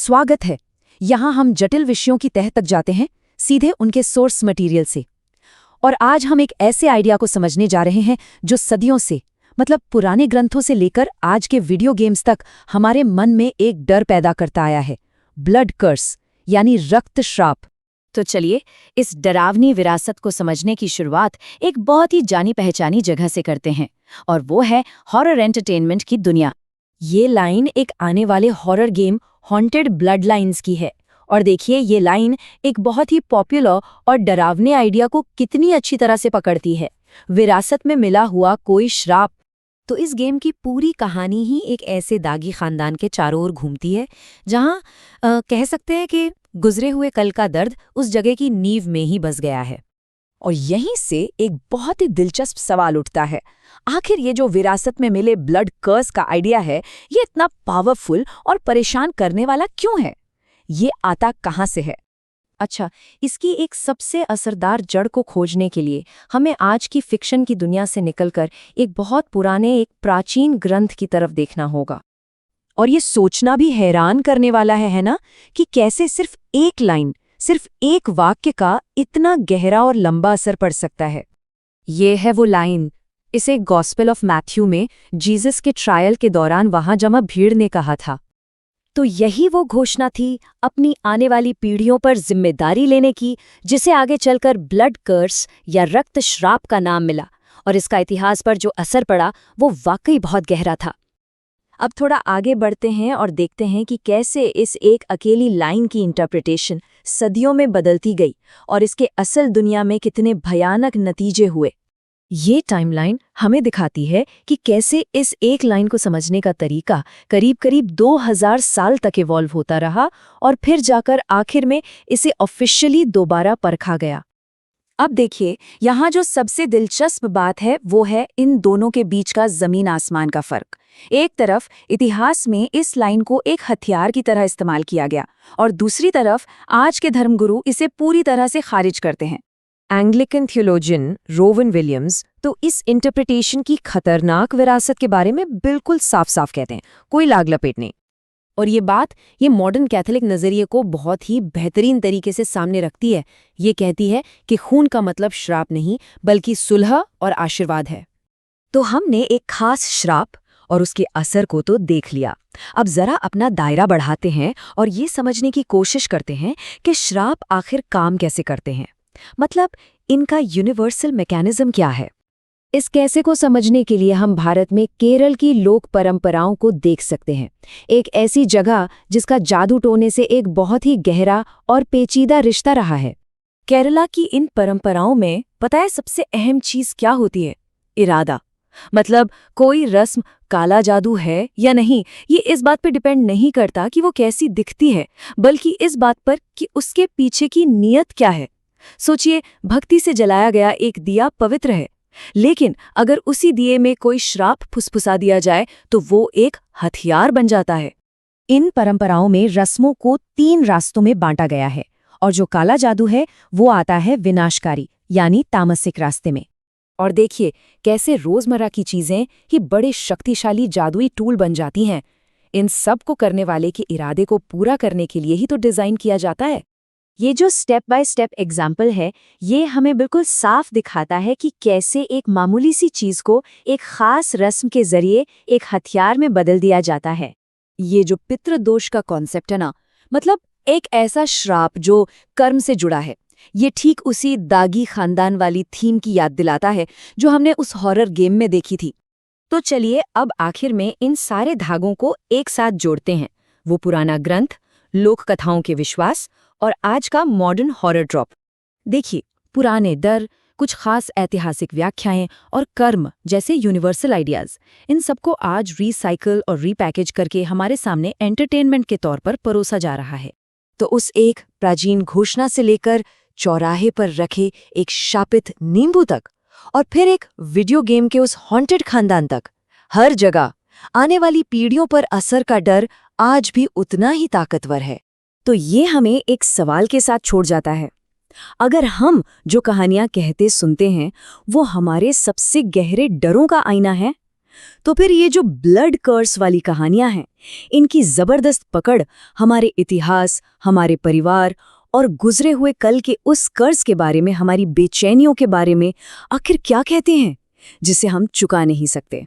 स्वागत है। यहाँ हम जटिल विषयों की तह तक जाते हैं, सीधे उनके सोर्स मटेरियल से। और आज हम एक ऐसे आइडिया को समझने जा रहे हैं जो सदियों से, मतलब पुराने ग्रंथों से लेकर आज के वीडियो गेम्स तक हमारे मन में एक डर पैदा करता आया है, ब्लड कर्स यानी रक्त श्राप। तो चलिए इस डरावनी विरासत को समझने की शुरुआत एक बहुत ही जानी पहचानी जगह से करते हैं, और वो है हॉरर एंटरटेनमेंट की दुनिया। ये लाइन एक आने वाले horror game haunted blood lines की है। और देखिए ये लाइन एक बहुत ही पॉपुलर और डरावने आइडिया को कितनी अच्छी तरह से पकड़ती है, विरासत में मिला हुआ कोई श्राप। तो इस गेम की पूरी कहानी ही एक ऐसे दागी खानदान के चारों ओर घूमती है, जहां कह सकते हैं कि गुजरे हुए कल का दर्द उस जगह की नींव में ही बस गया है। और यहीं से एक बहुत ही दिलचस्प सवाल उठता है, आखिर ये जो विरासत में मिले ब्लड कर्स का आइडिया है, ये इतना पावरफुल और परेशान करने वाला क्यों है? ये आता कहाँ से है? अच्छा, इसकी एक सबसे असरदार जड़ को खोजने के लिए हमें आज की फिक्शन की दुनिया से निकलकर एक बहुत पुराने, एक प्राचीन ग्रंथ की तरफ देखना होगा। और ये सोचना भी हैरान करने वाला है ना, कि कैसे सिर्फ एक लाइन, सिर्फ एक वाक्य का इतना गहरा और लंबा असर पड़ सकता है। ये है वो लाइन, इसे गॉस्पेल ऑफ मैथ्यू में जीसस के ट्रायल के दौरान वहां जमा भीड़ ने कहा था। तो यही वो घोषणा थी अपनी आने वाली पीढ़ियों पर जिम्मेदारी लेने की, जिसे आगे चलकर ब्लड कर्स या रक्त श्राप का नाम मिला। और इसका इतिहास पर जो असर पड़ा वो वाकई बहुत गहरा था। अब थोड़ा आगे बढ़ते हैं और देखते हैं कि कैसे इस एक अकेली लाइन की इंटरप्रिटेशन सदियों में बदलती गई और इसके असल दुनिया में कितने भयानक नतीजे हुए। ये टाइमलाइन हमें दिखाती है कि कैसे इस एक लाइन को समझने का तरीका करीब 2000 साल तक इवॉल्व होता रहा और फिर जाकर आखिर में इसे ऑफिशियली दोबारा परखा गया। अब देखिए, यहाँ जो सबसे दिलचस्प बात है वो है इन दोनों के बीच का जमीन आसमान का फर्क। एक तरफ इतिहास में इस लाइन को एक हथियार की तरह इस्तेमाल किया गया और दूसरी तरफ आज के धर्मगुरु इसे पूरी तरह से खारिज करते हैं। एंग्लिकन थियोलॉजियन रोवन विलियम्स तो इस इंटरप्रिटेशन की खतरनाक विरासत के बारे में बिल्कुल साफ-साफ कहते हैं, कोई लाग लपेट नहीं। और ये बात ये मॉडर्न कैथोलिक नज़रिए को बहुत ही बेहतरीन तरीके से सामने रखती है। ये कहती है कि खून का मतलब श्राप नहीं बल्कि सुलह और आशीर्वाद है। तो हमने एक खास श्राप और उसके असर को तो देख लिया। अब जरा अपना दायरा बढ़ाते हैं और ये समझने की कोशिश करते हैं कि श्राप आखिर काम कैसे करते हैं, मतलब इनका यूनिवर्सल मैकेनिज्म क्या है। इस कैसे को समझने के लिए हम भारत में केरल की लोक परंपराओं को देख सकते हैं, एक ऐसी जगह जिसका जादू टोने से एक बहुत ही गहरा और पेचीदा रिश्ता रहा है। केरला की इन परंपराओं में पता है सबसे अहम चीज क्या होती है? इरादा। मतलब कोई रस्म काला जादू है या नहीं, ये इस बात पर डिपेंड नहीं करता कि वो कैसी दिखती है, बल्कि इस बात पर कि उसके पीछे की नीयत क्या है। सोचिए, भक्ति से जलाया गया एक दिया पवित्र है, लेकिन अगर उसी दिए में कोई श्राप फुसफुसा दिया जाए तो वो एक हथियार बन जाता है। इन परंपराओं में रस्मों को 3 रास्तों में बांटा गया है, और जो काला जादू है वो आता है विनाशकारी यानी तामसिक रास्ते में। और देखिए कैसे रोजमर्रा की चीजें ही बड़े शक्तिशाली जादुई टूल बन जाती हैं। इन सब को करने वाले के इरादे को पूरा करने के लिए ही तो डिजाइन किया जाता है। ये जो स्टेप बाय स्टेप एग्जाम्पल है, ये हमें बिल्कुल साफ दिखाता है कि कैसे एक मामूली सी चीज को एक खास रस्म के जरिए एक हथियार में बदल दिया जाता है। ये जो पितृदोष का कॉन्सेप्ट है ना, मतलब एक ऐसा श्राप जो कर्म से जुड़ा है, ये ठीक उसी दागी खानदान वाली थीम की याद दिलाता है जो हमने उस हॉरर गेम में देखी थी। तो चलिए अब आखिर में इन सारे धागों को एक साथ जोड़ते हैं, वो पुराना ग्रंथ, लोक कथाओं के विश्वास और आज का मॉडर्न हॉरर ड्रॉप। देखिए, पुराने डर, कुछ खास ऐतिहासिक व्याख्याएं और कर्म जैसे यूनिवर्सल आइडियाज, इन सबको आज रीसाइकल और रीपैकेज करके हमारे सामने एंटरटेनमेंट के तौर पर परोसा जा रहा है। तो उस एक प्राचीन घोषणा से लेकर चौराहे पर रखे एक शापित नींबू तक, और फिर एक वीडियो गेम के उस हॉन्टेड खानदान तक, हर जगह आने वाली पीढ़ियों पर असर का डर आज भी उतना ही ताकतवर है। तो ये हमें एक सवाल के साथ छोड़ जाता है, अगर हम जो कहानियां कहते सुनते हैं वो हमारे सबसे गहरे डरों का आईना है, तो फिर ये जो ब्लड कर्स वाली कहानियां हैं, इनकी जबरदस्त पकड़ हमारे इतिहास, हमारे परिवार और गुजरे हुए कल के उस कर्ज के बारे में, हमारी बेचैनियों के बारे में आखिर क्या कहते हैं, जिसे हम चुका नहीं सकते।